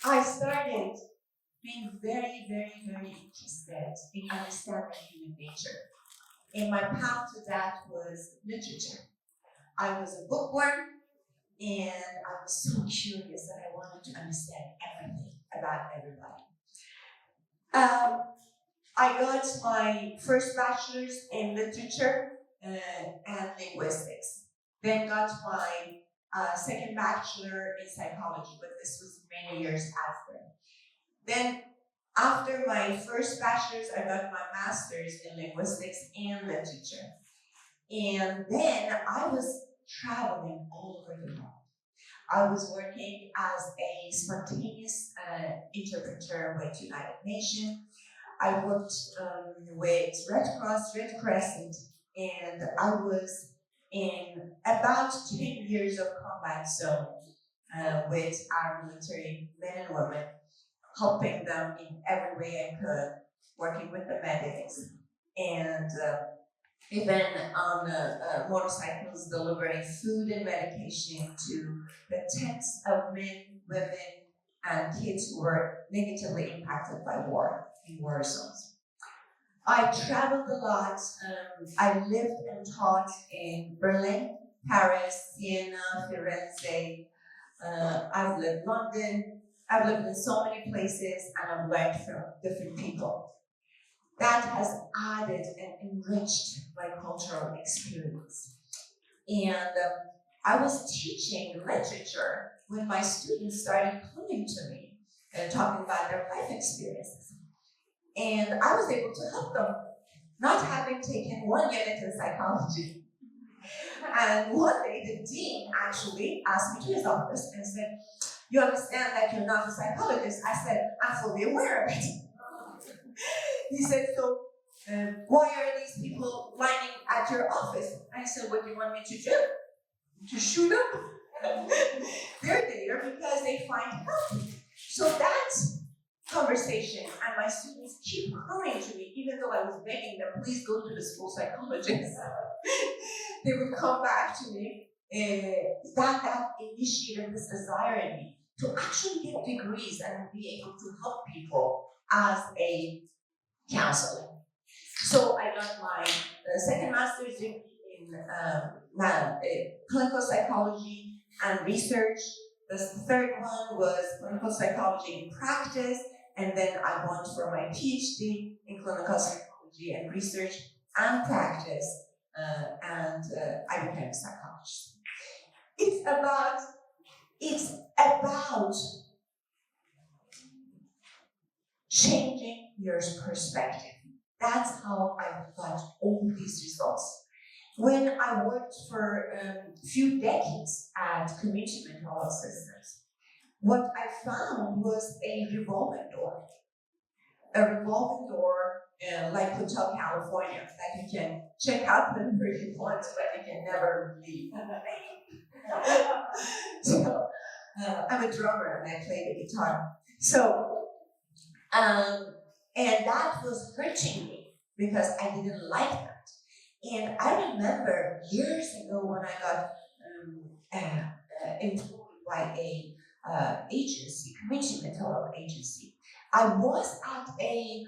I started being very, very, very interested in understanding human nature. And my path to that was literature. I was a bookworm, and I was so curious that I wanted to understand everything about everybody. I got my first bachelor's in literature and linguistics. Then got my second bachelor in psychology, but this was many years after. Then after my first bachelor's, I got my master's in linguistics and literature. And then I was traveling all over the world. I was working as a spontaneous interpreter with United Nations. I worked with Red Cross, Red Crescent, and I was in about 10 years of combat zone with our military men and women, helping them in every way I could, working with the medics, and even on motorcycles delivering food and medication to the tens of men, women, and kids who were negatively impacted by war in war zones. I traveled a lot. I lived and taught in Berlin, Paris, Siena, Firenze. I've lived in London. I've lived in so many places, and I've learned from different people. That has added and enriched my cultural experience. And I was teaching literature when my students started coming to me and talking about their life experiences. And I was able to help them, not having taken one unit in psychology. And one day the dean actually asked me to his office and said, "You understand that you're not a psychologist?" I said, "I'm fully aware of it." He said, "So why are these people lining at your office?" I said, "What do you want me to do? To shoot them?" They're there because they find help. So that conversation, and my students keep coming to me, even though I was begging them, "Please go to the school psychologist." They would come back to me. That initiated this desire in me to actually get degrees and be able to help people as a counselor. So I got my second master's degree in clinical psychology and research. The third one was clinical psychology in practice, and then I went for my PhD in clinical psychology and research and practice, and I became a psychologist. It's about changing your perspective. That's how I got all these results. When I worked for a few decades at community mental health systems, what I found was a revolving door. A revolving door like Hotel California, that you can check out whenever you want, but you can never leave. So, I'm a drummer and I play the guitar. So, and that was hurting me because I didn't like that. And I remember years ago when I got employed by a agency, community mental health agency. I was at a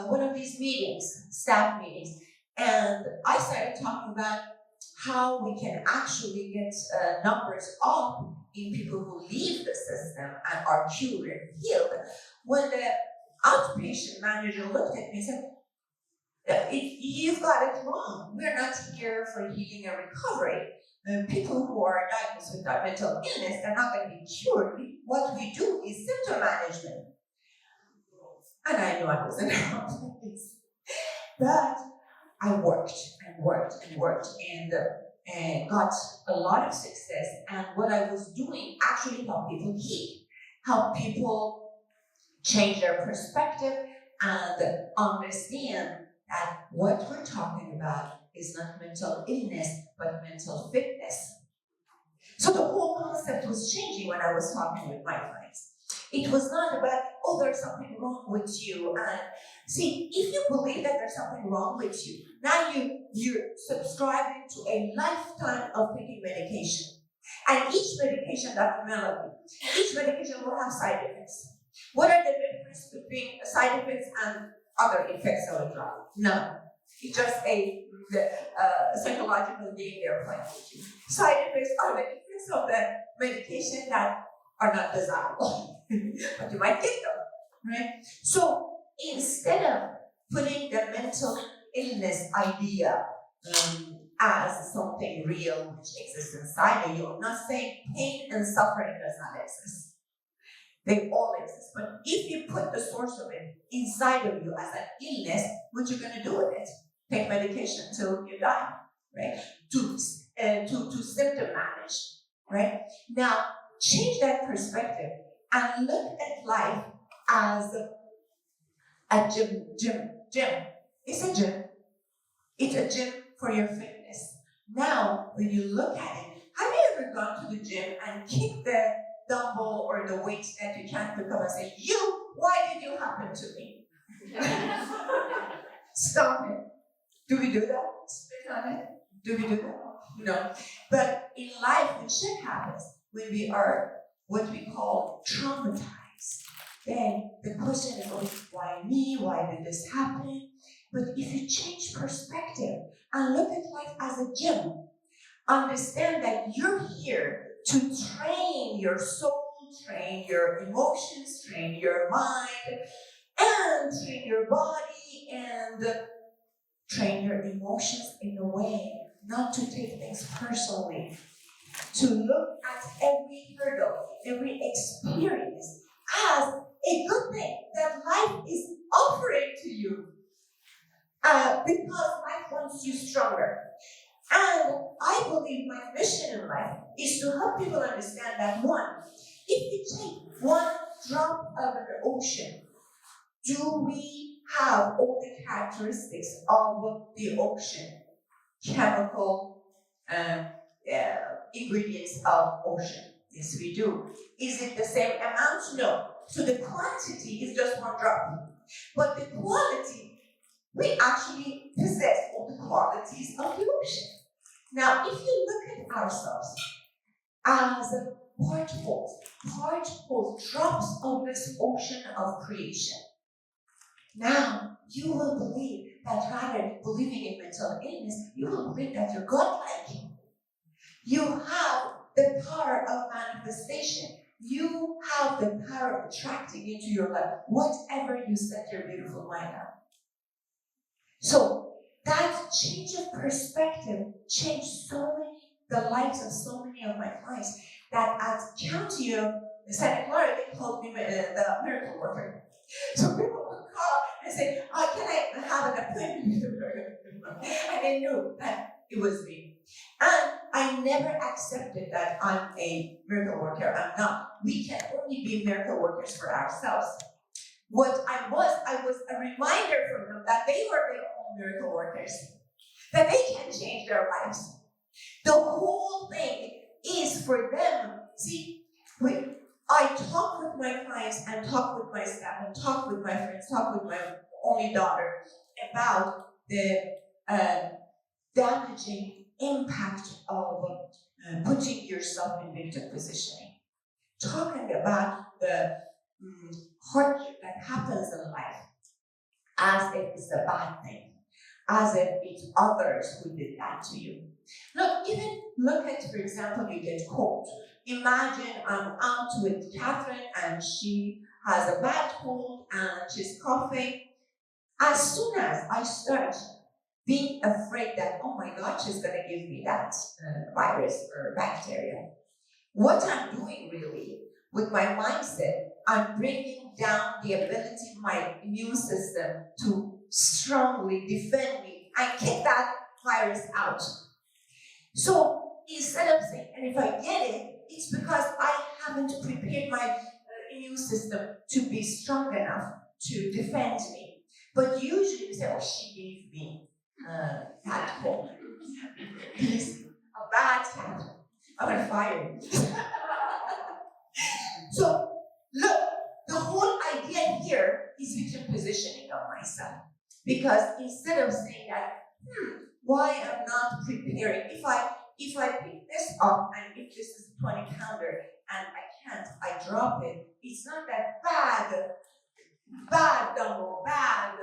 one of these meetings, staff meetings, and I started talking about how we can actually get numbers up in people who leave the system and are cured and healed. When the outpatient manager looked at me and said, "You've got it wrong. We're not here for healing and recovery. People who are diagnosed with mental illness, they're not going to be cured. What we do is symptom management." And I knew I was in the wrong place. But I worked and worked and worked and got a lot of success. And what I was doing actually helped people heal, helped people change their perspective and understand that what we're talking about is not mental illness, but mental fitness. So the whole concept was changing when I was talking with my clients. It was not about, oh, there's something wrong with you. And see, if you believe that there's something wrong with you, now you're subscribing to a lifetime of taking medication. And each medication, Dr. Melody, each medication will have side effects. What are the difference between side effects and other effects of a drug? None. It's just a psychological game they're playing with you. Side effects are the effects of the medication that are not desirable, but you might get them, right? So instead of putting the mental illness idea as something real which exists inside of you, I'm not saying pain and suffering does not exist. They all exist. But if you put the source of it inside of you as an illness, what you're going to do with it? Take medication until you die, right? To symptom manage, right? Now, change that perspective and look at life as a gym. It's a gym. It's a gym for your fitness. Now, when you look at it, have you ever gone to the gym and kicked the dumbbell or the weight that you can't pick up and say, why did you happen to me? Stop it. Do we do that? Spit on it? Do we do that? No. But in life, when shit happens, when we are what we call traumatized, then the question is always, why me? Why did this happen? But if you change perspective and look at life as a gym, understand that you're here to train your soul, train your emotions, train your mind, and train your body, and train your emotions in a way not to take things personally, to look at every hurdle, every experience as a good thing that life is offering to you, because life wants you stronger. And I believe my mission in life is to help people understand that, one, if you take one drop of an ocean, do we have all the characteristics of the ocean? Chemical ingredients of ocean. Yes, we do. Is it the same amount? No. So the quantity is just one drop. But the quality, we actually possess all the qualities of the ocean. Now, if you look at ourselves as particles, drops of this ocean of creation, now you will believe that rather than believing in mental illness, you will believe that you're godlike. You have the power of manifestation. You have the power of attracting into your life whatever you set your beautiful mind on. So that change of perspective changed the lives of so many of my clients that at County of Santa Clara, they called me the miracle worker. So people would call and say, can I have an appointment with the miracle worker? And they knew that it was me. And I never accepted that I'm a miracle worker. I'm not. We can only be miracle workers for ourselves. What I was a reminder for them that they were their own miracle workers, that they can change their lives. The whole thing is for them. See, I talk with my clients and talk with my staff and talk with my friends, talk with my only daughter about the damaging impact of putting yourself in victim positioning. Talking about the hardship that happens in life as if it's a bad thing, as if it's others who did that to you. Look at, for example, you get cold. Imagine I'm out with Catherine and she has a bad cold and she's coughing. As soon as I start being afraid that, oh my God, she's going to give me that virus or bacteria, what I'm doing really with my mindset, I'm bringing down the ability of my immune system to strongly defend me and kick that virus out. So instead of saying, and if I get it, it's because I haven't prepared my immune system to be strong enough to defend me. But usually we say, oh, she gave me that cold. He's a bad cat. I'm going to fire you. So look, is victim positioning of myself. Because instead of saying that, why I'm not preparing, if I pick this up and if this is a 20-pounder and I can't, I drop it, it's not that bad dumbbell, bad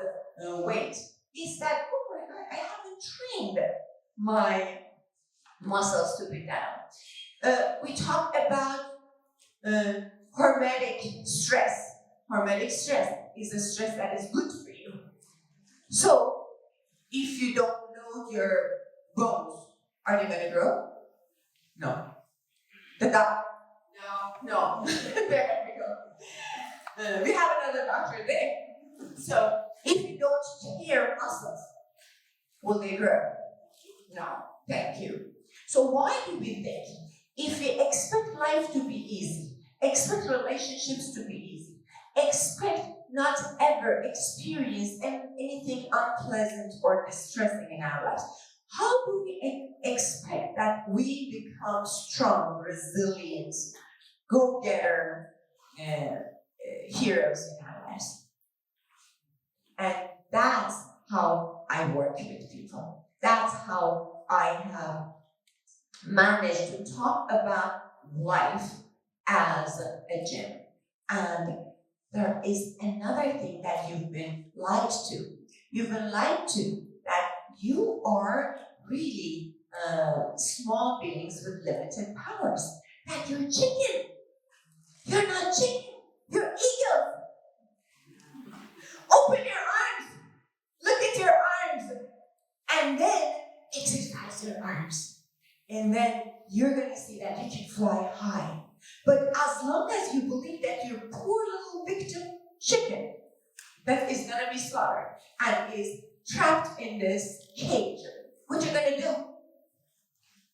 weight. It's that, oh my God, I haven't trained my muscles to be down. We talked about hormetic stress. Hormetic stress is a stress that is good for you. So, if you don't know your bones, are they going to grow? No. The doc? No. There we go. We have another doctor there. So, if you don't tear muscles, will they grow? No. Thank you. So, why do we think if we expect life to be easy, expect relationships to be easy, expect not ever experience anything unpleasant or distressing in our lives, how do we expect that we become strong, resilient, go-getter heroes in our lives? And that's how I work with people. That's how I have managed to talk about life as a gym. And there is another thing that you've been lied to. You've been lied to that you are really small beings with limited powers. That you're chicken. You're not chicken. You're eagle. Open your arms. Look at your arms. And then exercise your arms. And then you're going to see that you can fly high. But as long as you believe that your poor little victim chicken that is going to be slaughtered and is trapped in this cage, what you're going to do?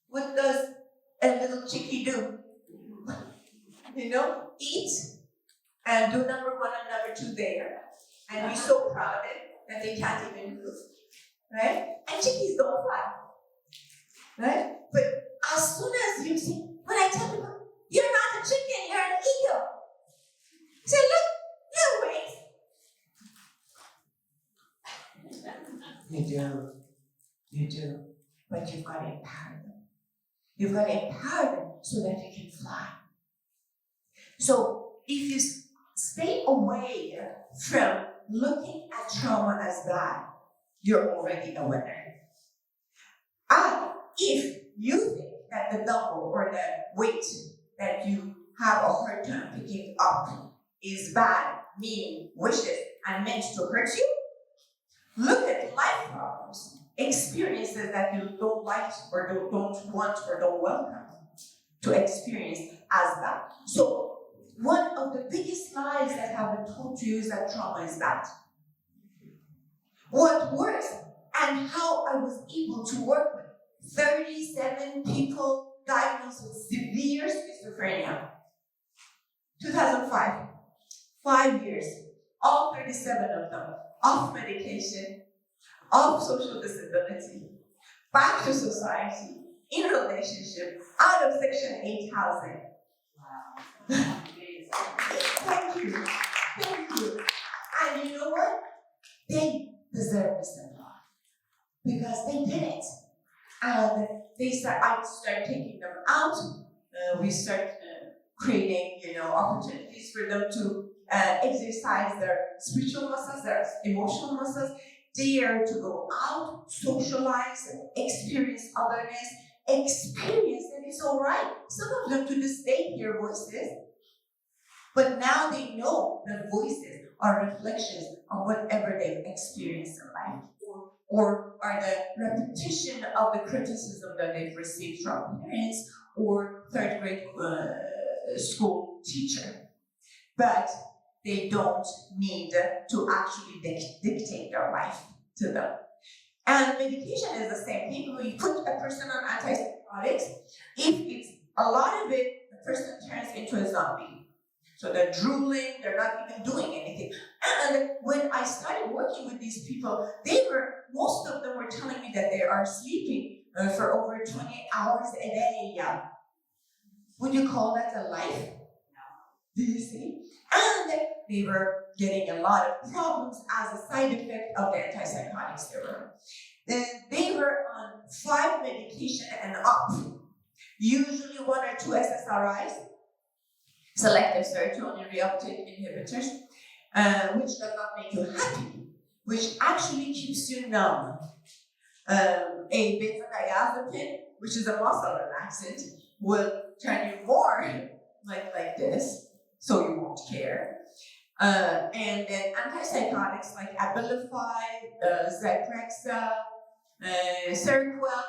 What does a little chickie do? Eat and do number 1 and number 2 there. And be so proud of it that they can't even move. Right? And chickies don't fly. Right? But as soon as you see, when I tell people, you're not a chicken, you're an eagle. Say, look, wait. You do. But you've got to empower them. You've got to empower them so that you can fly. So if you stay away from looking at trauma as bad, you're already a winner. And if you think that the dumbbell or the weight that you have a hard time picking up is bad, mean, vicious, and meant to hurt you, look at life problems, experiences that you don't like or don't want or don't welcome to experience as bad. So one of the biggest lies that have been told to you is that trauma is bad. What works and how I was able to work with 37 people diagnosed with severe schizophrenia. 2005, 5 years, all 37 of them off medication, off social disability, back to society, in relationship, out of Section 8 housing. Wow. Thank you. And you know what? They deserve this award because they did it. And I started taking them out. We start creating, opportunities for them to exercise their spiritual muscles, their emotional muscles, dare to go out, socialize, experience otherness, experience that it's all right. Some of them to this day hear voices, but now they know that voices are reflections of whatever they've experienced in life, or are the repetition of the criticism that they've received from parents or third grade school teacher. But they don't need to actually dictate their life to them. And medication is the same thing. When you put a person on antipsychotics, if it's a lot of it, the person turns into a zombie. So they're drooling, they're not even doing anything. And when I started working with these people, most of them were telling me that they are sleeping for over 20 hours a day. Would you call that a life? Do you see? And they were getting a lot of problems as a side effect of the antipsychotics they were on. Then they were on 5 medication and up, usually 1 or 2 SSRIs, selective serotonin reuptake inhibitors, which does not make you happy, which actually keeps you numb. A benzodiazepine, which is a muscle relaxant, will turn you more like this, so you won't care. And then antipsychotics like Abilify, Zyprexa, Seroquel,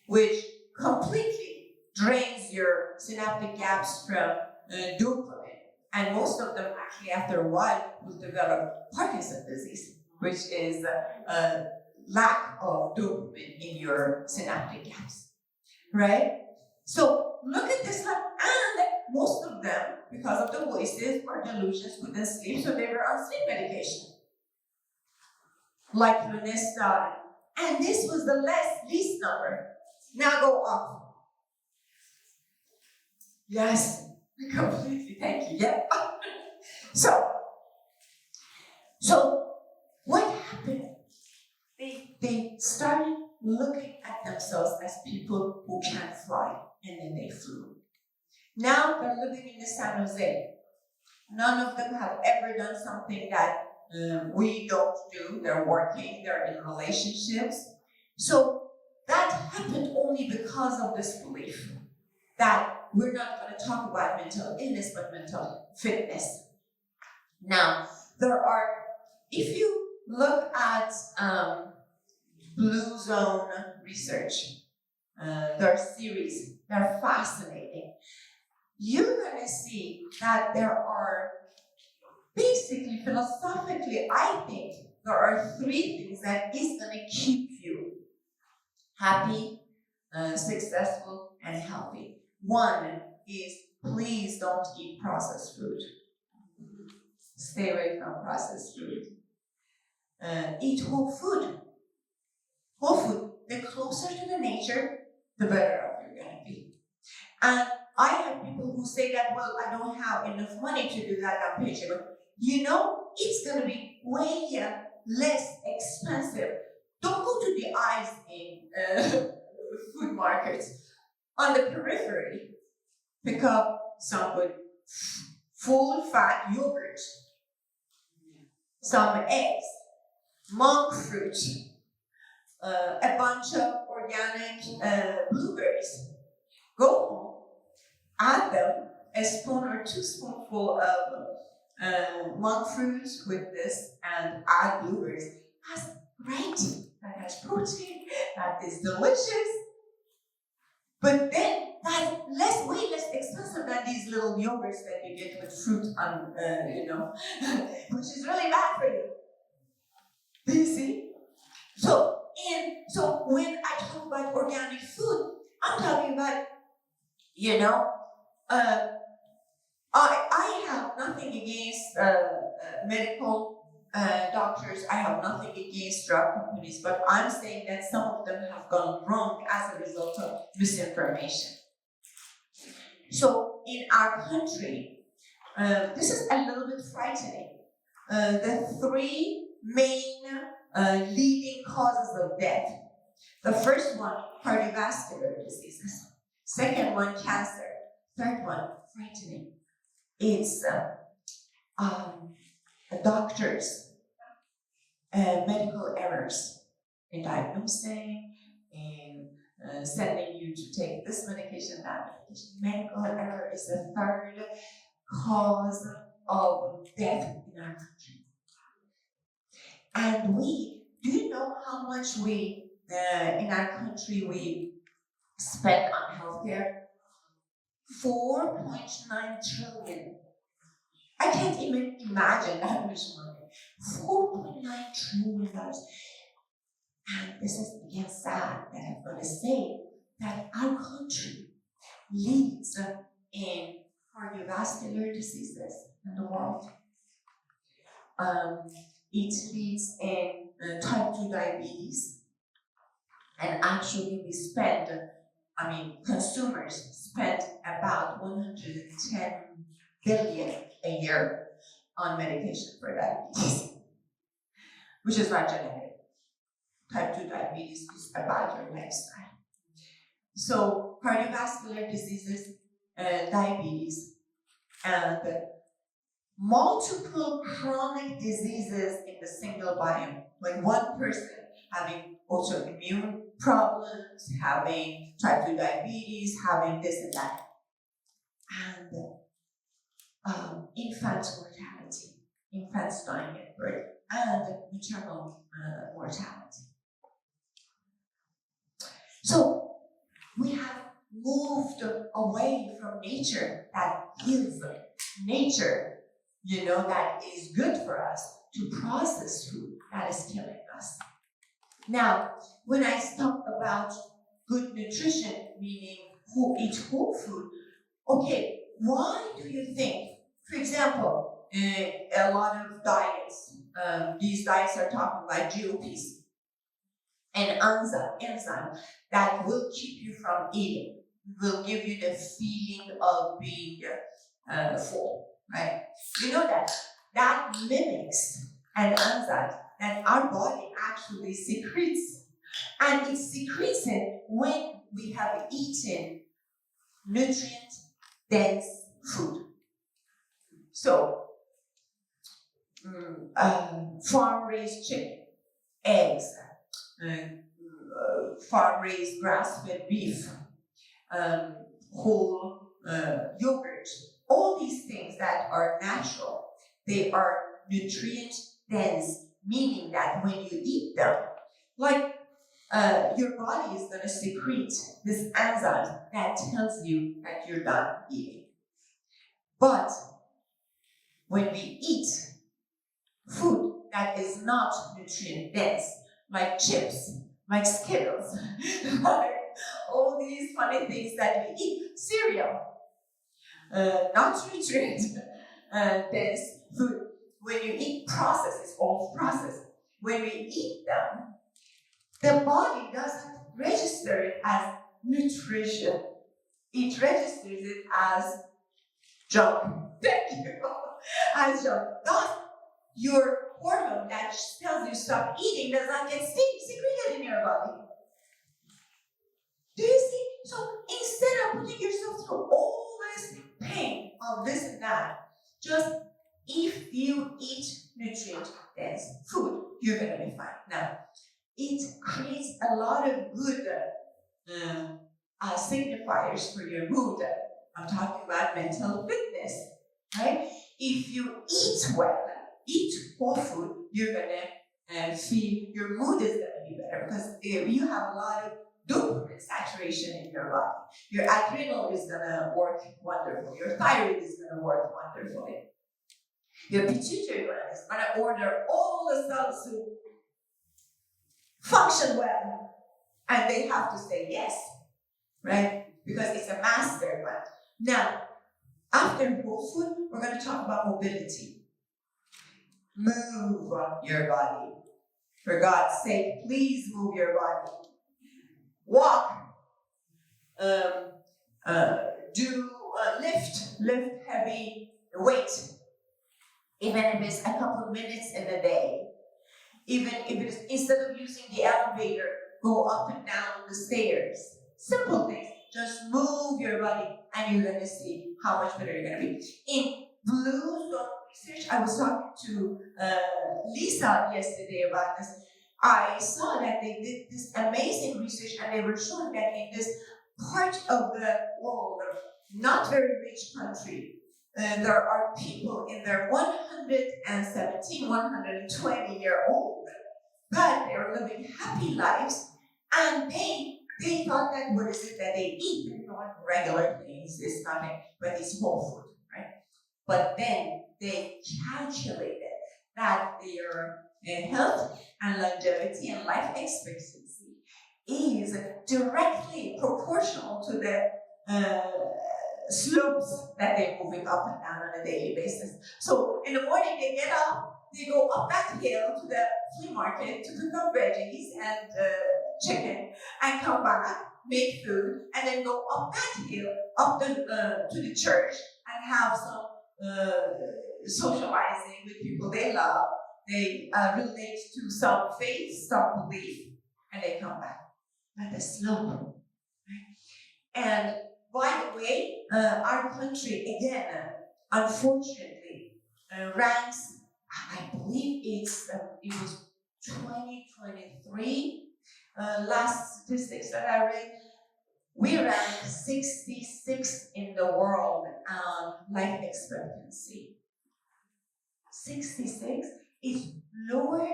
which completely drains your synaptic gaps from dopamine. And most of them actually after a while will develop Parkinson's disease, which is lack of dopamine in your synaptic gaps, right? So look at this one, and most of them, because of the voices or delusions, couldn't sleep, so they were on sleep medication, like Lunesta. And this was the least number. Now go up. Yes, completely, thank you, yeah. So what happened? They started looking at themselves as people who can't fly, and then they flew. Now they're living in San Jose. None of them have ever done something that we don't do. They're working, they're in relationships. So that happened only because of this belief that we're not going to talk about mental illness, but mental fitness. Now, if you look at Blue Zone research, their series, they're fascinating. You're going to see that there are basically, philosophically, I think there are 3 things that is going to keep you happy, successful, and healthy. 1 is, please don't eat processed food. Stay away from processed food. Eat whole food. Whole food. The closer to the nature, the better off you're going to be. And I have people who say that, well, I don't have enough money to do that on paycheck. But you know, it's going to be way less expensive. Don't go to the aisles in food markets. On the periphery, pick up some good full-fat yogurt, some eggs, monk fruit, a bunch of organic blueberries. Go home, add them a spoon or 2 spoonful of monk fruit with this, and add blueberries. That's great. That has protein. That is delicious. But then that's way less expensive than these little yogurts that you get with fruit on, which is really bad for you. Do you see? So when I talk about organic food, I'm talking about, I have nothing against medical doctors. I have nothing against drug companies, but I'm saying that some of them have gone wrong as a result of misinformation. So in our country, this is a little bit frightening. The 3 main leading causes of death. The first one, cardiovascular diseases. Second one, cancer. Third one, frightening. It's doctors, medical errors in diagnosing, in sending you to take this medication, that medication. Medical error is the 3rd cause of death in our country. And do you know how much in our country we spend on healthcare? 4.9 trillion. I can't even imagine that much money. $4.9 trillion. And this is again sad that I'm going to say that our country leads in cardiovascular diseases in the world. It leads in type 2 diabetes. And actually consumers spend about $110 billion a year on medication for diabetes, which is not genetic. Type 2 diabetes is about your lifestyle. So cardiovascular diseases, diabetes, and multiple chronic diseases in the single biome. Like one person having autoimmune problems, having type 2 diabetes, having this and that. And infant mortality, infants dying at birth, and maternal mortality. So we have moved away from nature that heals, nature, that is good for us, to process food that is killing us. Now, when I talk about good nutrition, meaning who eat whole food, okay, why do you think, for example, a lot of diets, these diets are talking about GOPs and enzyme that will keep you from eating, will give you the feeling of being full, right? You know that mimics an enzyme that our body actually secretes. And it secretes it when we have eaten nutrient-dense food. So, farm-raised chicken, eggs, farm-raised grass-fed beef, whole yogurt, all these things that are natural, they are nutrient-dense, meaning that when you eat them, like your body is going to secrete this enzyme that tells you that you're done eating. But when we eat food that is not nutrient dense, like chips, like Skittles, like all these funny things that we eat, cereal, not nutrient dense food. When you eat processed, it's all processed. When we eat them, the body doesn't register it as nutrition. It registers it as junk. Thank you. As junk. Thus, your hormone that tells you stop eating does not get secreted in your body. Do you see? So instead of putting yourself through all this pain of this and that, just if you eat nutrient-dense food, you're going to be fine. Now, it creates a lot of good signifiers for your mood. I'm talking about mental fitness, right? If you eat well, eat whole food, you're gonna feel your mood is gonna be better because you have a lot of dopamine saturation in your body. Your adrenal is gonna work wonderfully. Your thyroid is gonna work wonderfully. Your pituitary gland is gonna order all the cells to function well, and they have to say yes, right? Because it's a master gland. Now, after whole food, we're going to talk about mobility. Move your body. For God's sake, please move your body. Walk. Lift heavy weight. Even if it's a couple of minutes in a day. Even if it's, instead of using the elevator, go up and down the stairs. Simple things. Just move your body and you're going to see how much better you're going to be. In Blue Zone research, I was talking to Lisa yesterday about this. I saw that they did this amazing research and they were showing that in this part of the world, not very rich country, there are people in their 117, 120-year-old, but they're living happy lives, and they thought that what is it that they eat? They thought regular things, it's nothing, but it's whole food, right? But then they calculated that their health and longevity and life expectancy is directly proportional to the slopes that they're moving up and down on a daily basis. So in the morning they get up, they go up that hill to the flea market to pick up veggies and chicken, and come back, make food, and then go up that hill, up to the church, and have some socializing with people they love. They relate to some faith, some belief, and they come back. But the slope, right? And by the way, our country, again, unfortunately, ranks, I believe it was 2023, last statistics that I read, we rank 66 in the world on life expectancy. 66 is lower,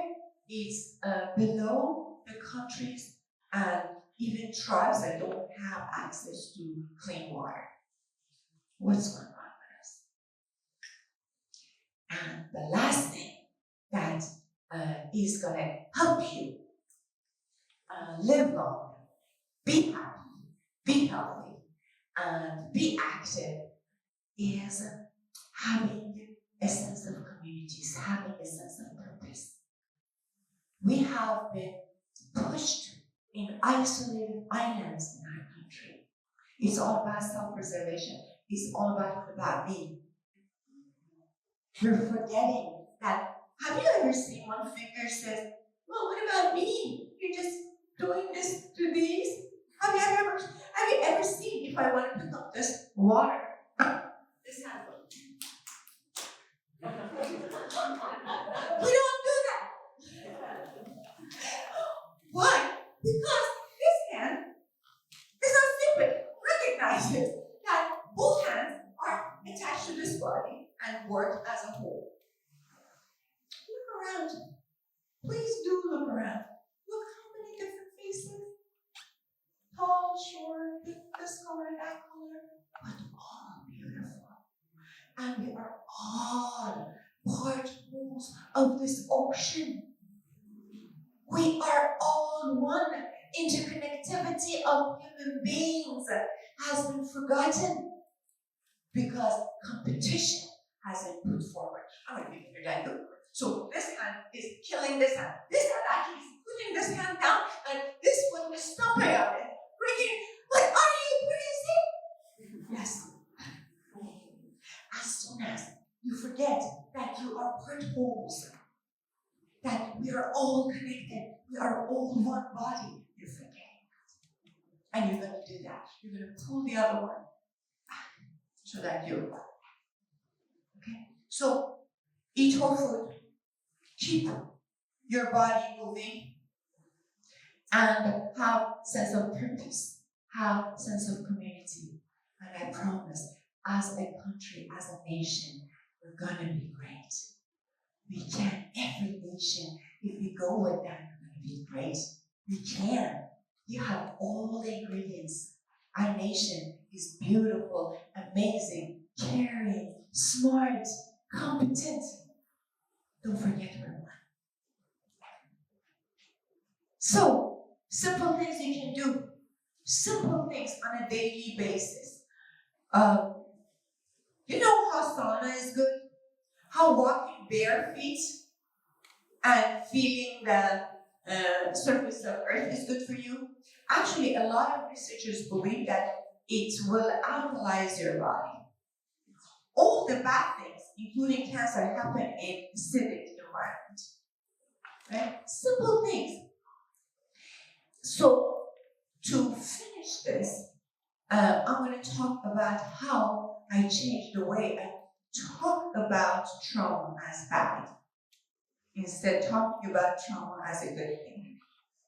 it's below the countries and even tribes that don't have access to clean water. What's going on with us? And the last thing that is going to help you live long, be happy, be healthy, and be active is having a sense of communities, having a sense of purpose. We have been pushed in isolated islands in our country. It's all about self-preservation. It's all about me. We're forgetting that. Have you ever seen one finger says, well, what about me? You're just doing this to these? Have you ever seen, if I want to pick up this water, this handle? We don't do that. Why? Because this hand is not stupid. Recognizes that both hands are attached to this body and work as a whole. Look around. Please do look around. Look how many different faces. Tall, short, this color, that color, but all beautiful. And we are all particles of this ocean. We are all one. Interconnectivity of human beings has been forgotten because competition has been put forward. I'm going to be here down. So this hand is killing this hand. This hand actually is putting this hand down, and this one is stomping on it. Freaking, like, are you crazy? Yes. As soon as you forget that you are particles, that we are all connected, we are all one body, you're forgetting that. And you're going to do that. You're going to pull the other one back so that you're one. Okay? So, eat whole food. Keep your body moving. And have sense of purpose. Have sense of community. And I promise, as a country, as a nation, we're going to be great. We can. Every nation, if we go with that, we're going to be great. We can. You have all the ingredients. Our nation is beautiful, amazing, caring, smart, competent. Don't forget we're one. So, simple things you can do. Simple things on a daily basis. You know how sauna is good? How walking bare feet and feeling the surface of earth is good for you? Actually, a lot of researchers believe that it will alkalize your body. All the bad things, including cancer, happen in acidic environment. Right? Simple things. So, to finish this, I'm going to talk about how I changed the way I talk about trauma as bad. Instead, talking about trauma as a good thing.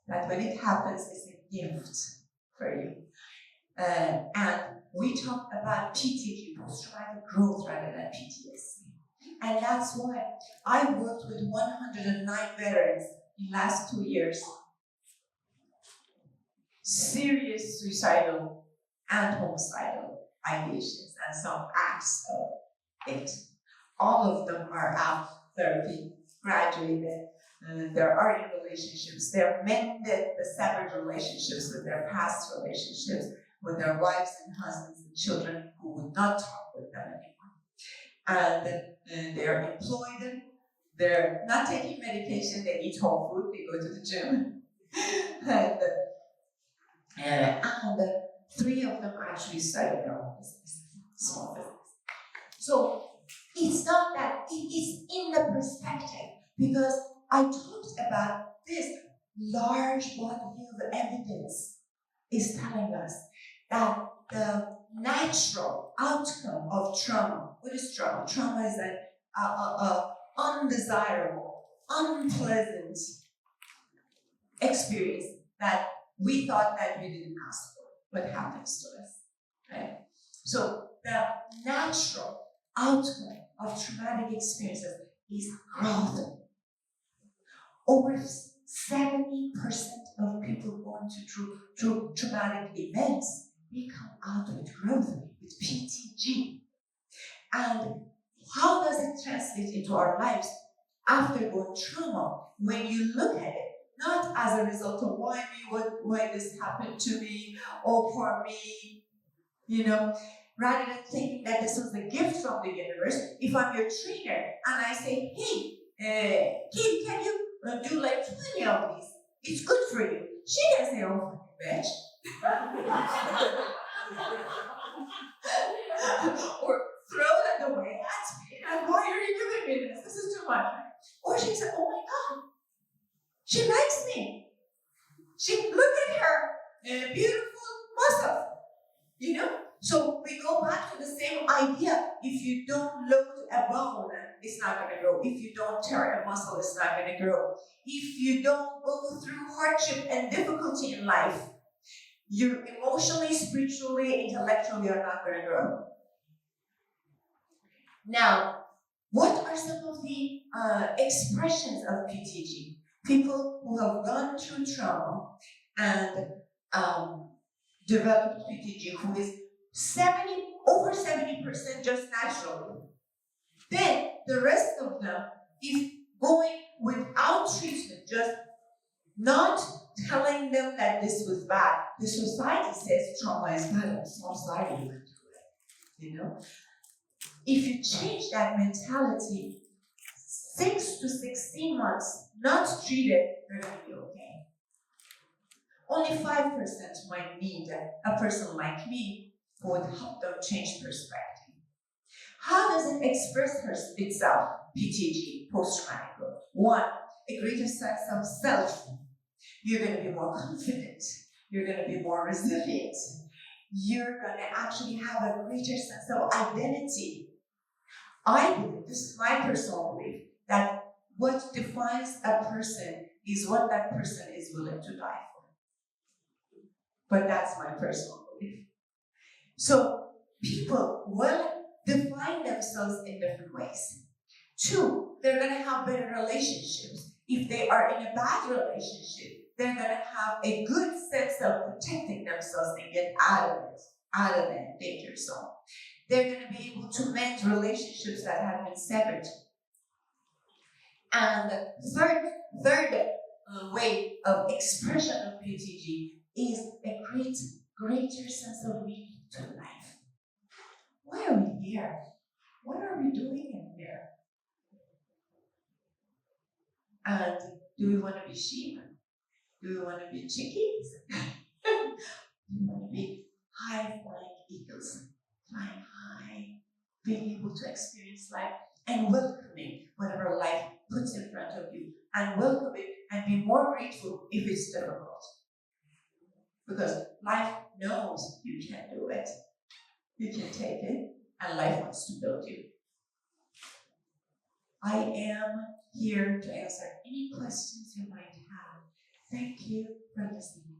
That when it happens, it's a gift for you. And we talk about PTG, post-traumatic growth, rather than PTSD. And that's why I worked with 109 veterans in the last 2 years. Serious suicidal and homicidal ideations and some acts of it. All of them are out of therapy, graduated, they're already in relationships, they're mended the severed relationships with their past relationships, with their wives and husbands and children who would not talk with them anymore. And they're employed, they're not taking medication, they eat whole food, they go to the gym. and 3 of them actually started their own business, small business. So It's not that, it is in the perspective. Because I talked about this large body of evidence is telling us that the natural outcome of trauma, what is trauma? Trauma is an undesirable, unpleasant experience that we thought that we didn't ask for, what happens to us, right? So the natural outcome of traumatic experiences is growth. Over 70% of people going through traumatic events, they come out with growth, with PTG. And how does it translate into our lives after going trauma? When you look at it, not as a result of why me, why this happened to me, or for me, rather than thinking that this was a gift from the universe. If I'm your trainer and I say, hey, kid, can you do like 20 of these? It's good for you. She doesn't say, oh, fucking bitch. Or throw that away at me. And why are you giving me this? This is too much. Or she said, oh my God, she likes me. Look at her beautiful muscle. So we go back to the same idea. If you don't load a bone, it's not going to grow. If you don't tear a muscle, it's not going to grow. If you don't go through hardship and difficulty in life, you emotionally, spiritually, intellectually are not going to grow. Now, what are some of the expressions of PTG? People who have gone through trauma and developed PTG, who is over 70% just naturally. Then the rest of them is going without treatment, just not telling them that this was bad. The society says trauma is bad. I'm so sorry you went through it. If you change that mentality, 6 to 16 months not treated, you're going to be okay. Only 5% might need a person like me who would help them change perspective. How does it express itself, PTG, post-traumatic growth? 1, a greater sense of self. You're going to be more confident. You're going to be more resilient. You're going to actually have a greater sense of identity. I believe, this is my personal belief, that what defines a person is what that person is willing to die for. But that's my personal belief. So people will define themselves in different ways. 2, they're going to have better relationships. If they are in a bad relationship, they're going to have a good sense of protecting themselves and get out of that danger zone. They're going to be able to mend relationships that have been severed. And the third way of expression of PTG is a greater sense of meaning to life. Why are we here? What are we doing in here? And do we want to be sheep? Do we want to be chickies? Do we want to be high-flying eagles, flying high, being able to experience life and welcoming whatever life puts in front of you, and welcome it and be more grateful if it's difficult? Because life knows you can do it. You can take it, and life wants to build you. I am here to answer any questions you might have. Thank you for listening.